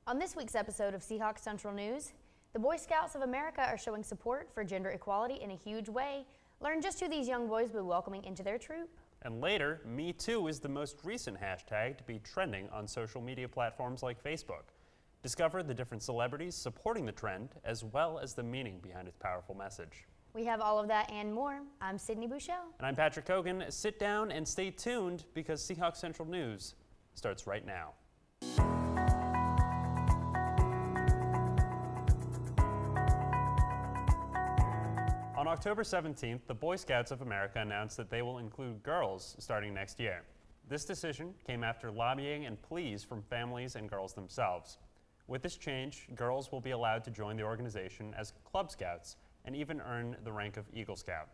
On this week's episode of Seahawk Central News, the Boy Scouts of America are showing support for gender equality in a huge way. Learn just who these young boys will be welcoming into their troop. And later, Me Too is the most recent hashtag to be trending on social media platforms like Facebook. Discover the different celebrities supporting the trend, as well as the meaning behind its powerful message. We have all of that and more. I'm Sydney Bouchelle. And I'm Patrick Cogan. Sit down and stay tuned because Seahawk Central News starts right now. On October 17th, the Boy Scouts of America announced that they will include girls starting next year. This decision came after lobbying and pleas from families and girls themselves. With this change, girls will be allowed to join the organization as Club Scouts and even earn the rank of Eagle Scout.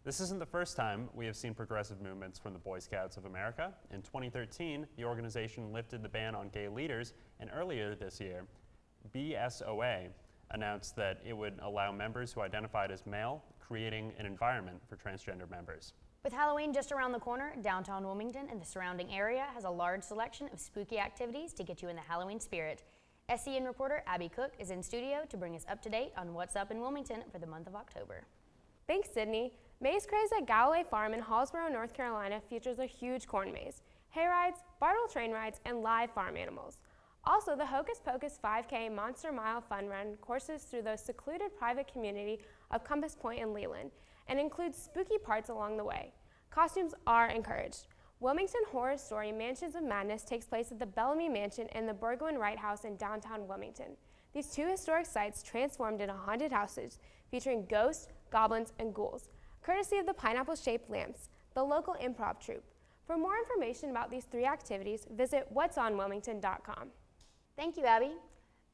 This isn't the first time we have seen progressive movements from the Boy Scouts of America. In 2013, the organization lifted the ban on gay leaders, and earlier this year, BSOA announced that it would allow members who identified as male, creating an environment for transgender members. With Halloween just around the corner, downtown Wilmington and the surrounding area has a large selection of spooky activities to get you in the Halloween spirit. SCN reporter Abby Cook is in studio to bring us up to date on what's up in Wilmington for the month of October. Thanks, Sydney. Maze Craze at Galloway Farm in Hallsboro, North Carolina features a huge corn maze, hay rides, bartle train rides, and live farm animals. Also, the Hocus Pocus 5K Monster Mile Fun Run courses through the secluded private community of Compass Point in Leland and includes spooky parts along the way. Costumes are encouraged. Wilmington Horror Story Mansions of Madness takes place at the Bellamy Mansion and the Burgoyne Wright House in downtown Wilmington. These two historic sites transformed into haunted houses featuring ghosts, goblins, and ghouls, courtesy of the pineapple-shaped lamps, the local improv troupe. For more information about these three activities, visit whatsonwilmington.com. Thank you, Abby.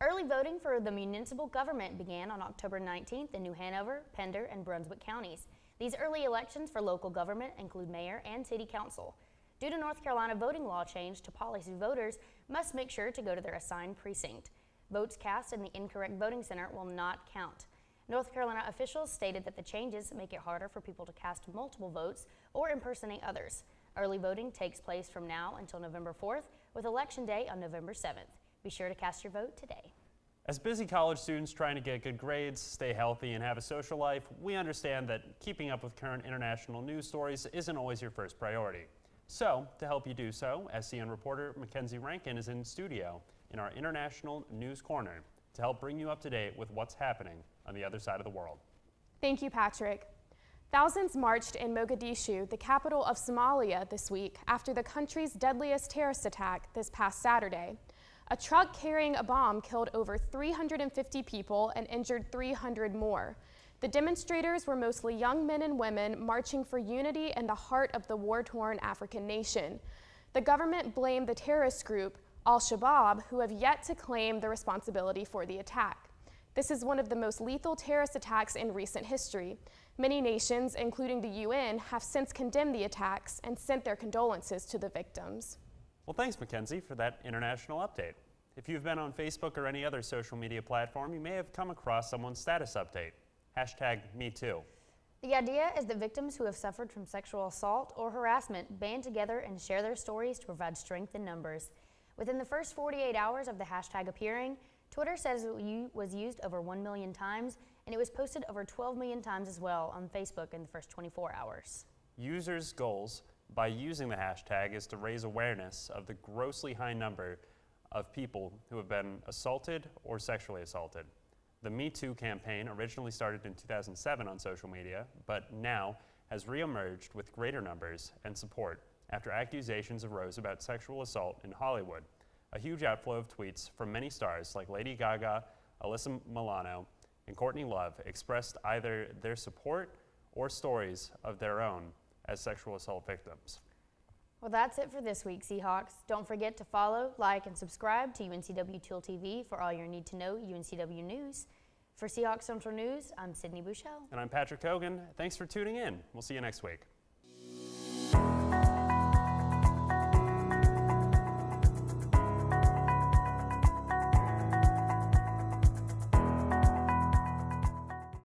Early voting for the municipal government began on October 19th in New Hanover, Pender, and Brunswick counties. These early elections for local government include mayor and city council. Due to North Carolina voting law change to policy, voters must make sure to go to their assigned precinct. Votes cast in the incorrect voting center will not count. North Carolina officials stated that the changes make it harder for people to cast multiple votes or impersonate others. Early voting takes place from now until November 4th, with Election Day on November 7th. Be sure to cast your vote today. As busy college students trying to get good grades, stay healthy, and have a social life, we understand that keeping up with current international news stories isn't always your first priority. So, to help you do so, SCN reporter Mackenzie Rankin is in studio in our International News Corner to help bring you up to date with what's happening on the other side of the world. Thank you, Patrick. Thousands marched in Mogadishu, the capital of Somalia, this week after the country's deadliest terrorist attack this past Saturday. A truck carrying a bomb killed over 350 people and injured 300 more. The demonstrators were mostly young men and women marching for unity in the heart of the war-torn African nation. The government blamed the terrorist group Al-Shabaab, who have yet to claim the responsibility for the attack. This is one of the most lethal terrorist attacks in recent history. Many nations, including the UN, have since condemned the attacks and sent their condolences to the victims. Well, thanks, Mackenzie, for that international update. If you've been on Facebook or any other social media platform, you may have come across someone's status update. #MeToo. The idea is that victims who have suffered from sexual assault or harassment band together and share their stories to provide strength in numbers. Within the first 48 hours of the hashtag appearing, Twitter says it was used over 1 million times, and it was posted over 12 million times as well on Facebook in the first 24 hours. Users' goals by using the hashtag is to raise awareness of the grossly high number of people who have been assaulted or sexually assaulted. The Me Too campaign originally started in 2007 on social media, but now has reemerged with greater numbers and support after accusations arose about sexual assault in Hollywood. A huge outflow of tweets from many stars like Lady Gaga, Alyssa Milano, and Courtney Love expressed either their support or stories of their own as sexual assault victims. Well, that's it for this week, Seahawks. Don't forget to follow, like, and subscribe to UNCW TealTV for all your need-to-know UNCW news. For Seahawk Central News, I'm Sydney Bouchelle. And I'm Patrick Cogan. Thanks for tuning in. We'll see you next week.